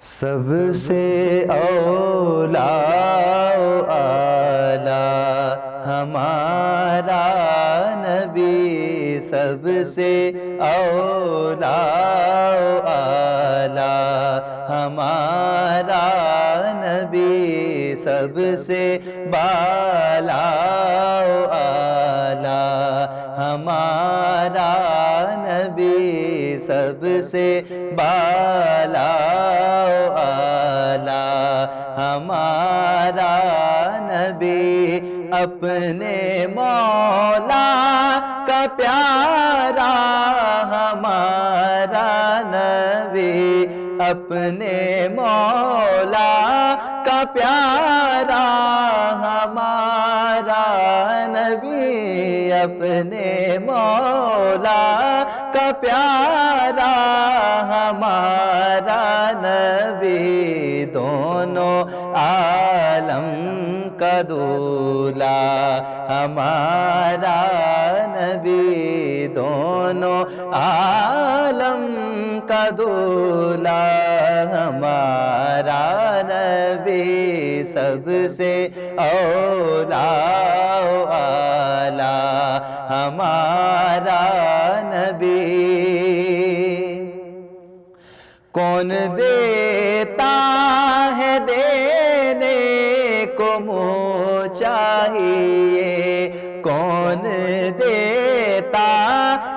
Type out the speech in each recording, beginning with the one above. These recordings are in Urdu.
سب سے اولا و اعلی ہمارا نبی، سب سے اولا و اعلی ہمارا نبی، سب سے بالا و اعلی ہمارا نبی، سب سے بالا و اعلی ہمارا نبی، اپنے مولا کا پیارا ہمارا نبی، اپنے مولا کا پیارا ہمارا نبی، اپنے مولا کا پیارا ہمارا نبی، دونوں عالم کا دولا ہمارا نبی، دونوں عالم کا دولا ہمارا نبی، سب سے اولا و اعلی ہمارا نبی۔ کون دیتا ہے دینے کو منہ چاہیے، کون دیتا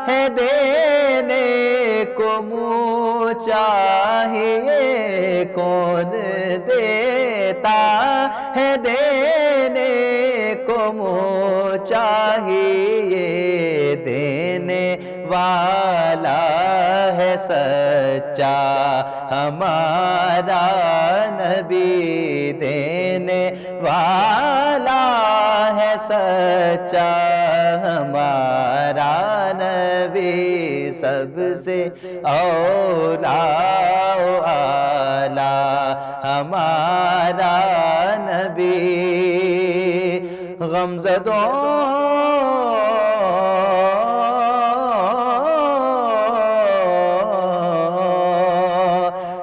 ہے دینے کو منہ چاہیے، کون دیتا ہے دینے کو منہ چاہیے، دینے والا ہے سچا ہمارا نبی، دینے والا ہے سچا ہمارا نبی، سب سے اولا و اعلی ہمارا نبی۔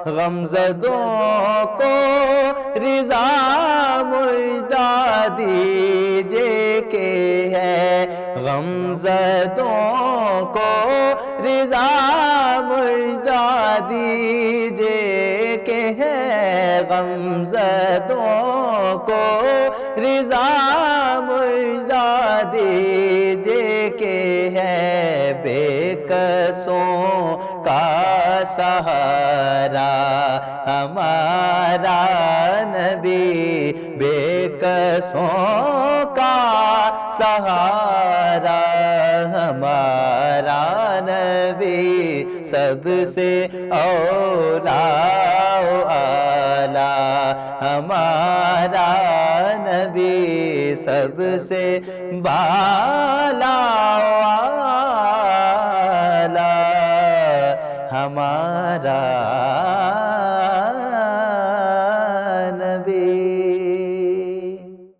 غمزدوں کو رضا مجدہ دیجئے کہ ہے، غمزدوں کو رضا مجدہ دیجئے کہ ہے، غمزدوں کو رضا مجدہ دیجئے کہ ہے، بے کسوں کا سہارا ہمارا نبی، بے کسوں کا سہارا ہمارا نبی، سب سے اولا و اعلی ہمارا نبی، سب سے بالا و اعلی ہمارا